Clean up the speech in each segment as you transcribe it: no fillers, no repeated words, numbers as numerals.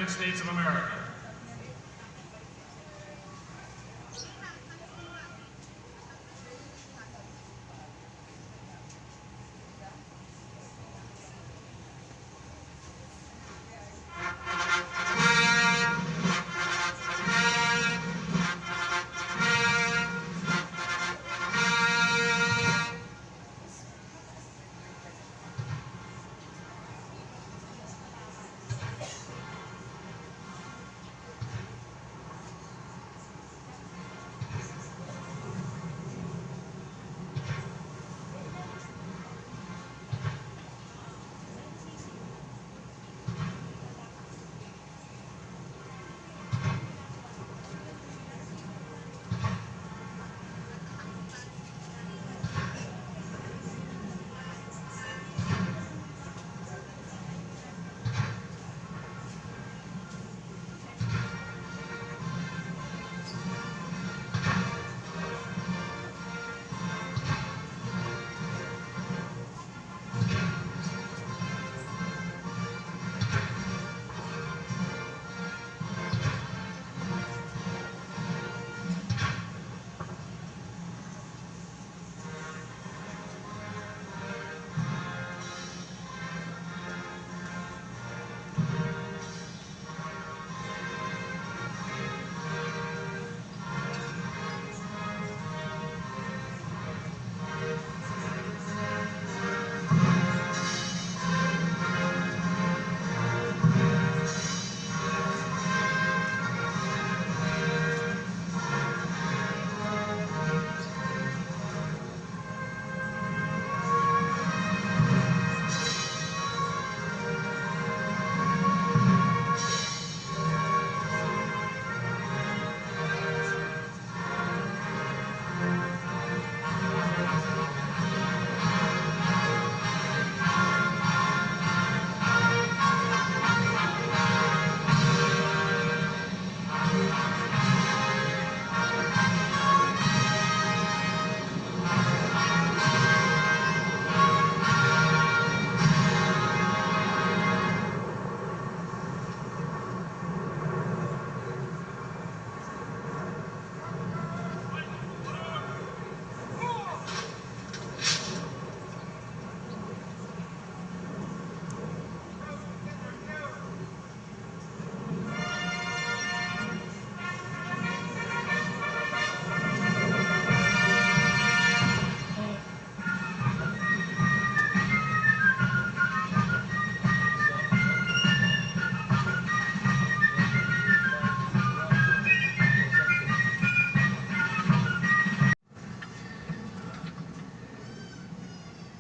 United States of America.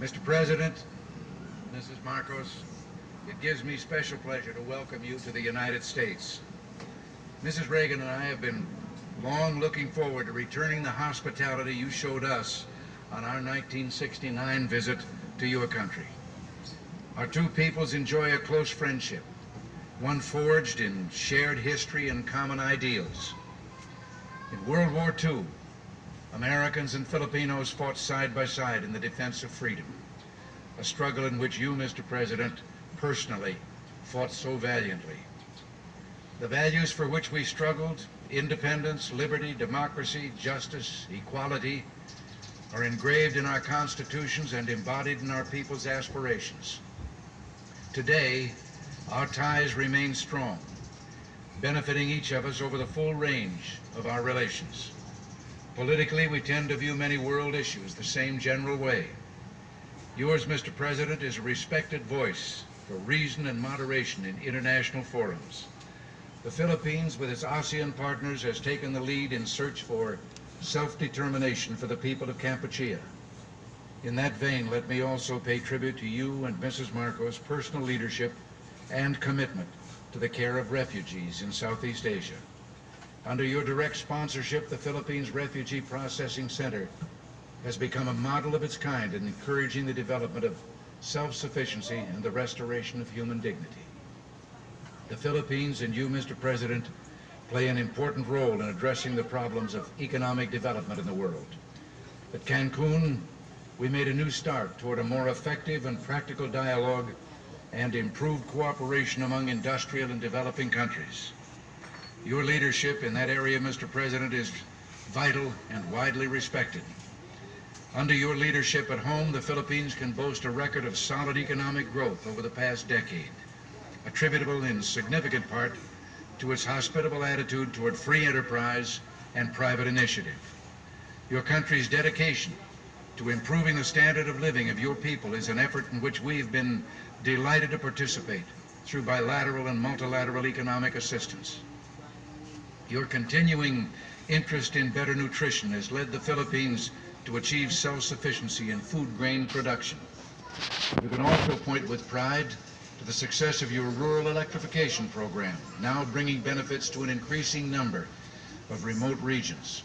Mr. President, Mrs. Marcos, it gives me special pleasure to welcome you to the United States. Mrs. Reagan and I have been long looking forward to returning the hospitality you showed us on our 1969 visit to your country. Our two peoples enjoy a close friendship, one forged in shared history and common ideals. In World War II, Americans and Filipinos fought side by side in the defense of freedom, a struggle in which you, Mr. President, personally fought so valiantly. The values for which we struggled, independence, liberty, democracy, justice, equality, are engraved in our constitutions and embodied in our people's aspirations. Today, our ties remain strong, benefiting each of us over the full range of our relations. Politically, we tend to view many world issues the same general way. Yours, Mr. President, is a respected voice for reason and moderation in international forums. The Philippines, with its ASEAN partners, has taken the lead in search for self-determination for the people of Kampuchea. In that vein, let me also pay tribute to you and Mrs. Marcos' personal leadership and commitment to the care of refugees in Southeast Asia. Under your direct sponsorship, the Philippines Refugee Processing Center has become a model of its kind in encouraging the development of self-sufficiency and the restoration of human dignity. The Philippines and you, Mr. President, play an important role in addressing the problems of economic development in the world. At Cancun, we made a new start toward a more effective and practical dialogue and improved cooperation among industrial and developing countries. Your leadership in that area, Mr. President, is vital and widely respected. Under your leadership at home, the Philippines can boast a record of solid economic growth over the past decade, attributable in significant part to its hospitable attitude toward free enterprise and private initiative. Your country's dedication to improving the standard of living of your people is an effort in which we've been delighted to participate through bilateral and multilateral economic assistance. Your continuing interest in better nutrition has led the Philippines to achieve self-sufficiency in food grain production. You can also point with pride to the success of your rural electrification program, now bringing benefits to an increasing number of remote regions.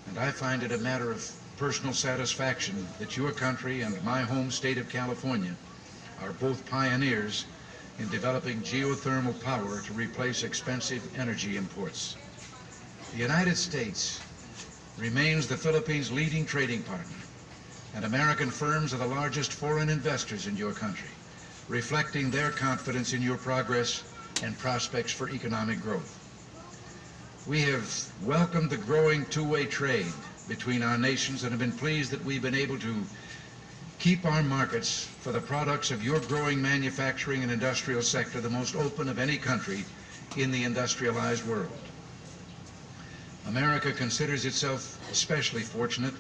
And I find it a matter of personal satisfaction that your country and my home state of California are both pioneers in developing geothermal power to replace expensive energy imports. The United States remains the Philippines' leading trading partner, and American firms are the largest foreign investors in your country, reflecting their confidence in your progress and prospects for economic growth. We have welcomed the growing two-way trade between our nations and have been pleased that we've been able to keep our markets for the products of your growing manufacturing and industrial sector the most open of any country in the industrialized world. America considers itself especially fortunate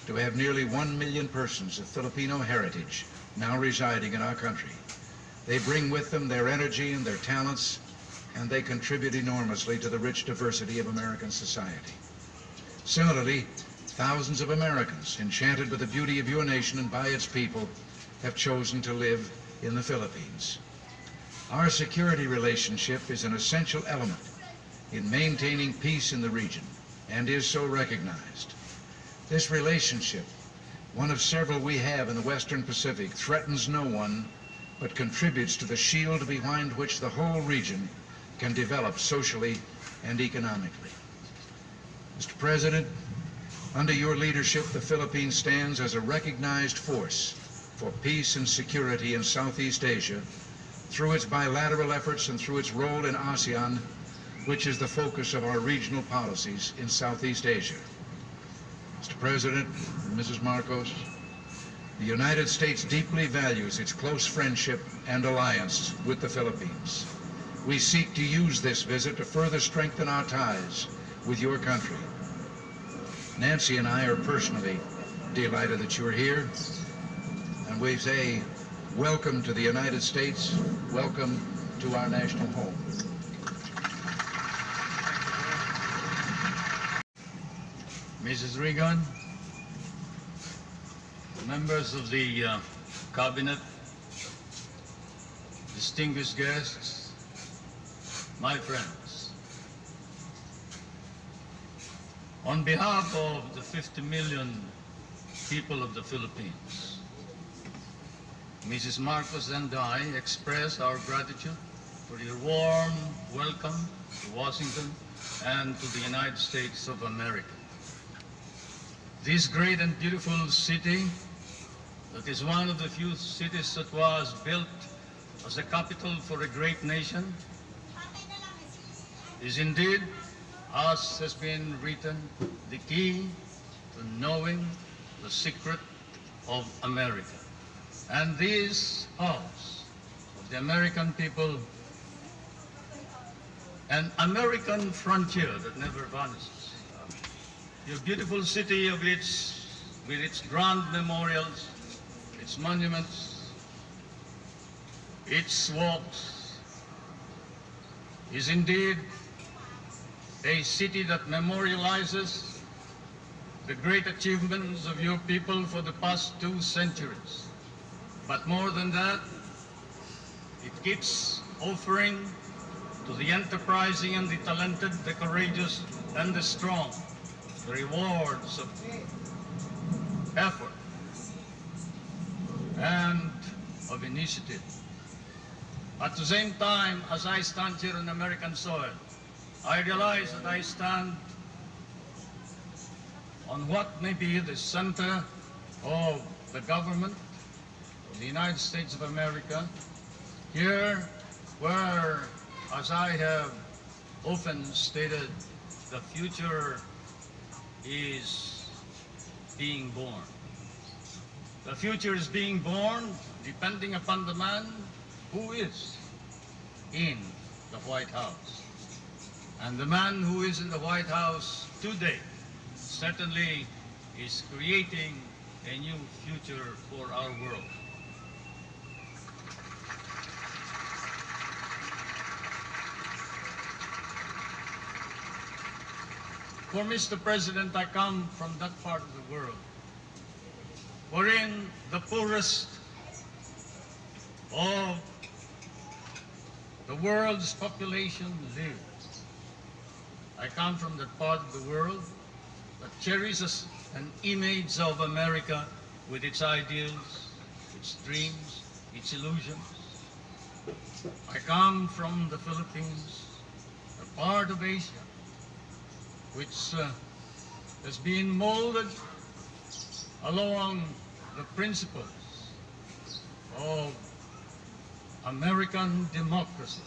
to have nearly 1 million persons of Filipino heritage now residing in our country. They bring with them their energy and their talents, and they contribute enormously to the rich diversity of American society. Similarly, thousands of Americans, enchanted with the beauty of your nation and by its people, have chosen to live in the Philippines. Our security relationship is an essential element in maintaining peace in the region and is so recognized. This relationship, one of several we have in the Western Pacific, threatens no one but contributes to the shield behind which the whole region can develop socially and economically. Mr. President, under your leadership, the Philippines stands as a recognized force for peace and security in Southeast Asia through its bilateral efforts and through its role in ASEAN, which is the focus of our regional policies in Southeast Asia. Mr. President, Mrs. Marcos, the United States deeply values its close friendship and alliance with the Philippines. We seek to use this visit to further strengthen our ties with your country. Nancy and I are personally delighted that you're here, and we say welcome to the United States, welcome to our national home. Mrs. Reagan, members of the Cabinet, distinguished guests, my friends. On behalf of the 50 million people of the Philippines, Mrs. Marcos and I express our gratitude for your warm welcome to Washington and to the United States of America. This great and beautiful city, that is one of the few cities that was built as a capital for a great nation, is indeed, as has been written, the key to knowing the secret of America. And this house of the American people, an American frontier that never vanishes. Your beautiful city with its grand memorials, its monuments, its walks, is indeed a city that memorializes the great achievements of your people for the past 2 centuries. But more than that, it keeps offering to the enterprising and the talented, the courageous and the strong, the rewards of effort and of initiative. At the same time, as I stand here on American soil, I realize that I stand on what may be the center of the government of the United States of America, Here, where, as I have often stated, the future is being born. The future is being born depending upon the man who is in the White House. And the man who is in the White House today certainly is creating a new future for our world. For Mr. President, I come from that part of the world wherein the poorest of the world's population lives. I come from that part of the world that cherishes an image of America with its ideals, its dreams, its illusions. I come from the Philippines, a part of Asia, which has been molded along the principles of American democracy.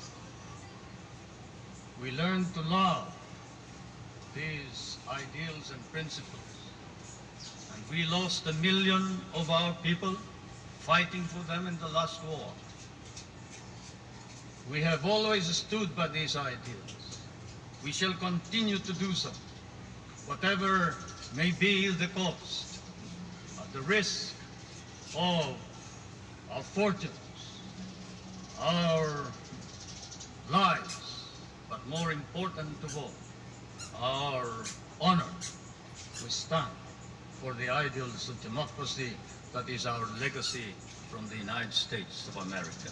We learn to love these ideals and principles. And we lost 1 million of our people fighting for them in the last war. We have always stood by these ideals. We shall continue to do so, whatever may be the cost, at the risk of our fortunes, our lives, but more important of all, our honor. We stand for the ideals of democracy that is our legacy from the United States of America.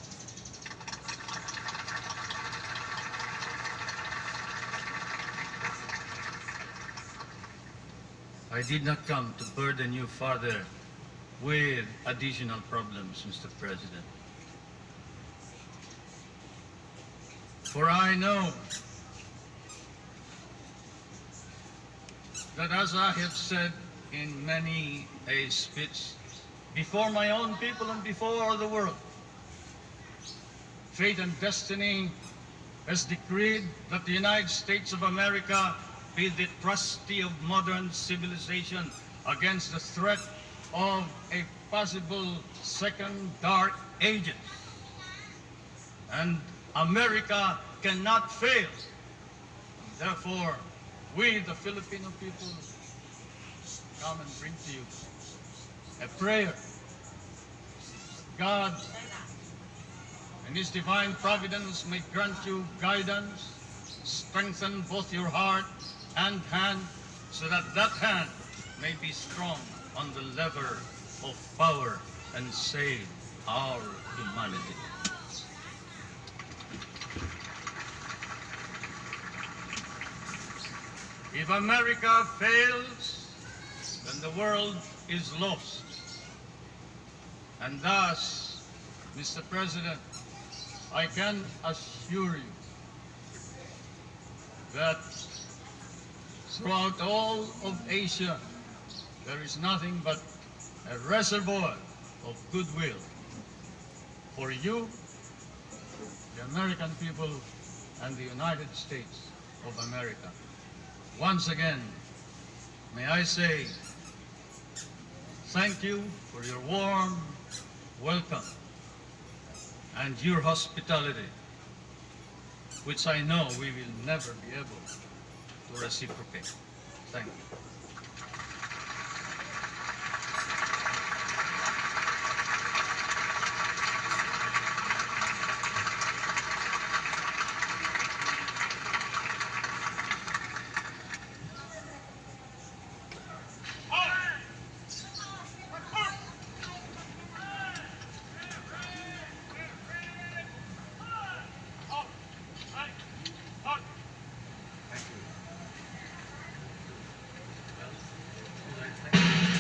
I did not come to burden you further with additional problems, Mr. President. For I know that, as I have said in many a speech before my own people and before the world, fate and destiny has decreed that the United States of America be the trustee of modern civilization against the threat of a possible second dark ages. And America cannot fail. Therefore, we, the Filipino people, come and bring to you a prayer. God, in His divine providence, may grant you guidance, strengthen both your heart and hand, so that that hand may be strong on the lever of power and save our humanity. If America fails, then the world is lost. And thus, Mr. President, I can assure you that throughout all of Asia, there is nothing but a reservoir of goodwill for you, the American people, and the United States of America. Once again, may I say thank you for your warm welcome and your hospitality, which I know we will never be able to reciprocate. Thank you.